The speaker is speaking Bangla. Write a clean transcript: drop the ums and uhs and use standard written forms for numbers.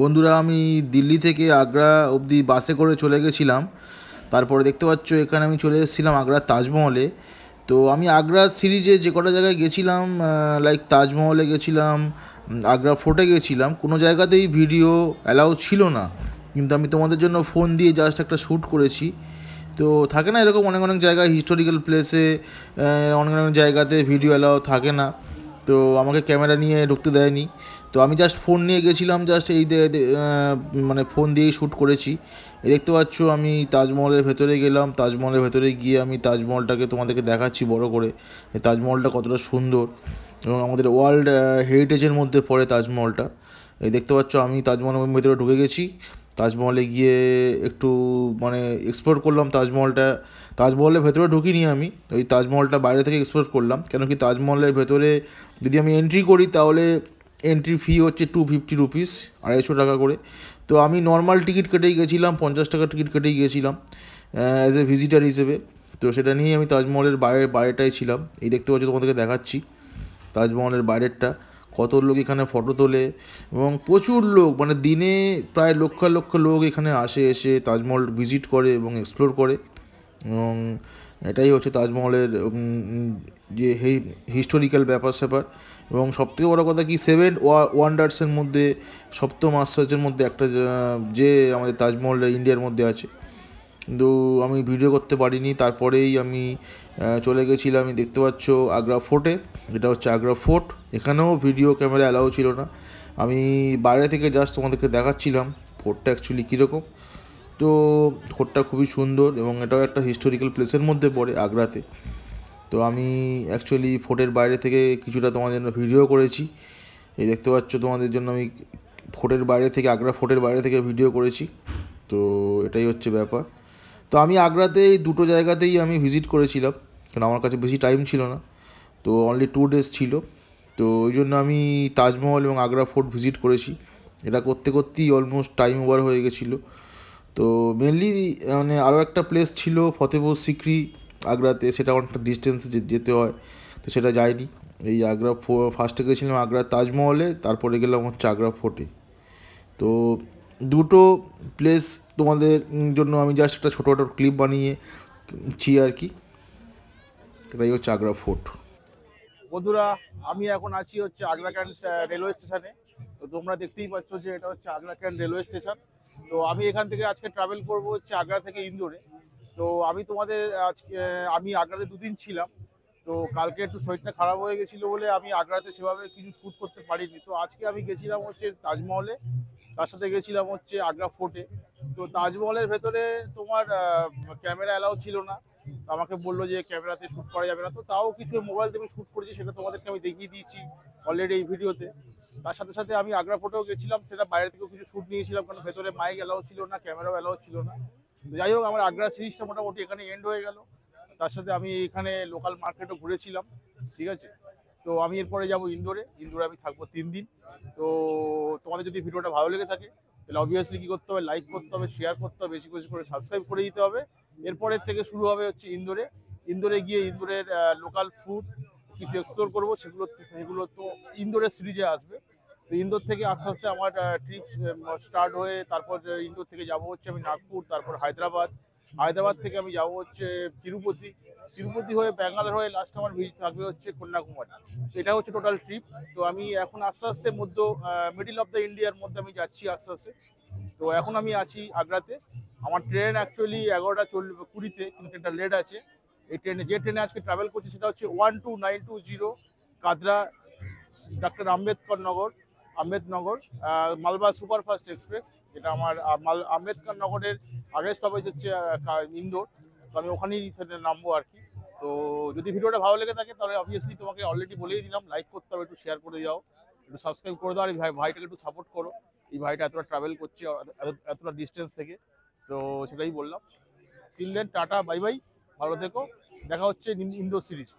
বন্ধুরা, আমি দিল্লি থেকে আগ্রা অবধি বাসে করে চলে গেছিলাম। তারপরে দেখতে পাচ্ছ এখানে আমি চলে এসেছিলাম আগ্রার তাজমহলে। তো আমি আগ্রা সিরিজে যে কটা জায়গায় গেছিলাম, লাইক তাজমহলে গেছিলাম, আগ্রা ফোর্টে গেছিলাম, কোনো জায়গাতেই ভিডিও অ্যালাউ ছিল না। কিন্তু আমি তোমাদের জন্য ফোন দিয়ে জাস্ট একটা শ্যুট করেছি। তো থাকে না এরকম অনেক অনেক জায়গায়, হিস্টোরিক্যাল প্লেসে অনেক অনেক জায়গাতে ভিডিও অ্যালাউ থাকে না। তো আমাকে ক্যামেরা নিয়ে ঢুকতে দেয়নি। তো আমি জাস্ট ফোন নিয়ে গেছিলাম, জাস্ট মানে ফোন দিয়েই শ্যুট করেছি। এই দেখতে পাচ্ছ আমি তাজমহলের ভেতরে গেলাম। তাজমহলের ভেতরে গিয়ে আমি তাজমহলটাকে তোমাদেরকে দেখাচ্ছি বড় করে, এই তাজমহলটা কতটা সুন্দর এবং আমাদের ওয়ার্ল্ড হেরিটেজের মধ্যে পড়ে তাজমহলটা। এই দেখতে পাচ্ছ আমি তাজমহলের ভেতরে ঢুকে গেছি। তাজমহলে গিয়ে একটু মানে এক্সপ্লোর করলাম তাজমহলটা। তাজমহলের ভেতরে ঢুকিনি আমি, ওই তাজমহলটা বাইরে থেকে এক্সপ্লোর করলাম। কেন কি তাজমহলের ভেতরে যদি আমি এন্ট্রি করি তাহলে এন্ট্রি ফি হচ্ছে 250 রুপিস, 250 টাকা করে। তো আমি নর্মাল টিকিট কেটেই গেছিলাম, 50 টাকা টিকিট কেটেই গেছিলাম অ্যাজ এ ভিজিটার হিসেবে। তো সেটা নিয়েই আমি তাজমহলের বাইরেটাই ছিলাম। এই দেখতে পাচ্ছি, তোমাদেরকে দেখাচ্ছি তাজমহলের বাইরেরটা। কত লোক এখানে ফটো তোলে এবং প্রচুর লোক, মানে দিনে প্রায় লক্ষ লক্ষ লোক এখানে এসে তাজমহল ভিজিট করে এবং এক্সপ্লোর করে। এবং এটাই হচ্ছে তাজমহলের যে হিস্টোরিক্যাল ব্যাপার স্যাপার। এবং সবথেকে বড় কথা কি, সেভেন ওয়ান্ডার্সের মধ্যে সপ্তম আশ্চর্যের মধ্যে একটা যে আমাদের তাজমহল ইন্ডিয়ার মধ্যে আছে। কিন্তু আমি ভিডিও করতে পারিনি। তারপরেই আমি চলে গেছিলাম, আমি দেখতে পাচ্ছ আগ্রা ফোর্টে। এটা হচ্ছে আগ্রা ফোর্ট। এখানেও ভিডিও ক্যামেরা অ্যালাউ ছিল না। আমি বাইরে থেকে জাস্ট তোমাদেরকে দেখাচ্ছিলাম ফোর্টটা অ্যাকচুয়ালি কীরকম। তো ফোর্টটা খুবই সুন্দর এবং এটাও একটা হিস্টোরিক্যাল প্লেসের মধ্যে পড়ে আগ্রাতে। তো আমি অ্যাকচুয়ালি ফোর্টের বাইরে থেকে কিছুটা তোমাদের জন্য ভিডিও করেছি। এই দেখতে পাচ্ছ তোমাদের জন্য আমি ফোর্টের বাইরে থেকে, আগ্রা ফোর্টের বাইরে থেকে ভিডিও করেছি। তো এটাই হচ্ছে ব্যাপার। তো আমি আগ্রাতে এই দুটো জায়গাতেই আমি ভিজিট করেছিলাম, কারণ আমার কাছে বেশি টাইম ছিল না। তো অনলি 2 ডেজ ছিল। তো ওই জন্য আমি তাজমহল এবং আগ্রা ফোর্ট ভিজিট করেছি। এটা করতে করতেই অলমোস্ট টাইম ওভার হয়ে গেছিলো। তো মেনলি মানে আরও একটা প্লেস ছিল ফতেপুর সিক্রি আগ্রাতে, সেটা অনেকটা ডিস্টেন্সে যেতে হয়। তো সেটা যাইনি। এই আগ্রা ফার্স্টে গেছিলাম আগ্রার তাজমহলে, তারপরে গেলাম হচ্ছে আগ্রা ফোর্টে। তো দুটো প্লেস তোমাদের জন্য আমি জাস্ট একটা ছোটো ছোটো ক্লিপ বানিয়েছি আর কি। এটাই হচ্ছে আগ্রা ফোর্ট। বন্ধুরা, আমি এখন আছি হচ্ছে আগ্রা ক্যান্ট রেলওয়ে স্টেশনে। তো তোমরা দেখতেই পাচ্ছ যে এটা হচ্ছে আগ্রা ক্যান্ট রেলওয়ে স্টেশন। তো আমি এখান থেকে আজকে ট্রাভেল করব হচ্ছে আগ্রা থেকে ইন্দোরে। তো আমি তোমাদের আজকে আমি আগ্রাতে 2 দিন ছিলাম। তো কালকে একটু শরীরটা খারাপ হয়ে গেছিলো বলে আমি আগ্রাতে সেভাবে কিছু শ্যুট করতে পারিনি। তো আজকে আমি গেছিলাম হচ্ছে তাজমহলে, তার সাথে গেছিলাম হচ্ছে আগ্রা ফোর্টে। তো তাজমহলের ভেতরে তোমার ক্যামেরা অ্যালাউ ছিল না। আমাকে বললো যে ক্যামেরাতে শ্যুট করা যাবে না। তো তাও কিছু মোবাইল থেকে শ্যুট করেছি, সেটা তোমাদেরকে আমি দেখিয়ে দিয়েছি অলরেডি এই ভিডিওতে। তার সাথে সাথে আমি আগ্রা ফোর্টেও গেছিলাম, সেটা বাইরে থেকেও কিছু শ্যুট নিয়েছিলাম, কারণ ভেতরে মাইক অ্যালাউ ছিল না, ক্যামেরাও অ্যালাউ ছিল না। যাই হোক, আমার আগ্রা সিরিজটা মোটামুটি এখানে এন্ড হয়ে গেল। তার সাথে আমি এখানে লোকাল মার্কেটও ঘুরেছিলাম, ঠিক আছে। তো আমি এরপরে যাব ইন্দোরে। ইন্দোরে আমি থাকবো 3 দিন। তো তোমাদের যদি ভিডিওটা ভালো লেগে থাকে তাহলে অবভিয়াসলি কী করতে হবে, লাইক করতে হবে, শেয়ার করতে হবে, বেশি বেশি করে সাবস্ক্রাইব করে দিতে হবে। এরপরের থেকে শুরু হবে হচ্ছে ইন্দোরে। ইন্দোরে গিয়ে ইন্দোরের লোকাল ফুড কিছু এক্সপ্লোর করবো, সেগুলো তো ইন্দোরের সিরিজে আসবে। তো ইন্দোর থেকে আস্তে আস্তে আমার ট্রিপ স্টার্ট হয়ে তারপর ইন্দোর থেকে যাব হচ্ছে আমি নাগপুর, তারপর হায়দ্রাবাদ। হায়দ্রাবাদ থেকে আমি যাব হচ্ছে তিরুপতি। তিরুপতি হয়ে ব্যাঙ্গালোর হয়ে লাস্ট আমার ভিজিট থাকবে হচ্ছে কন্যাকুমারী। তো এটা হচ্ছে টোটাল ট্রিপ। তো আমি এখন আস্তে আস্তে মিডিল অফ দ্য ইন্ডিয়ার মধ্যে আমি যাচ্ছি আস্তে আস্তে। তো এখন আমি আছি আগ্রাতে। আমার ট্রেন অ্যাকচুয়ালি 11:20-তে, কিন্তু ট্রেনটা লেট আছে। এই যে ট্রেনে আজকে ট্রাভেল করছি সেটা হচ্ছে 12920 Katra doctor Ambedkarnagar Malwa superfast express. যেটা আমার আম্বেদকর নগরের আগের স্টপেজ হচ্ছে ইন্দোর। তো আমি ওখানেই নামবো আর কি। তো যদি ভিডিওটা ভালো লেগে থাকে তাহলে অবভিয়াসলি তোমাকে অলরেডি বলেই দিলাম, লাইক করতে হবে, একটু শেয়ার করে দাও, একটু সাবস্ক্রাইব করে দাও, আর এই ভাইটাকে একটু সাপোর্ট করো। এই ভাইটা এতটা ট্রাভেল করছে এতটা ডিস্টেন্স থেকে। তো সেটাই বললাম। Till then, tata, bye bye, ভালো থেকো, দেখা হচ্ছে ইন্দোর সিরিজ।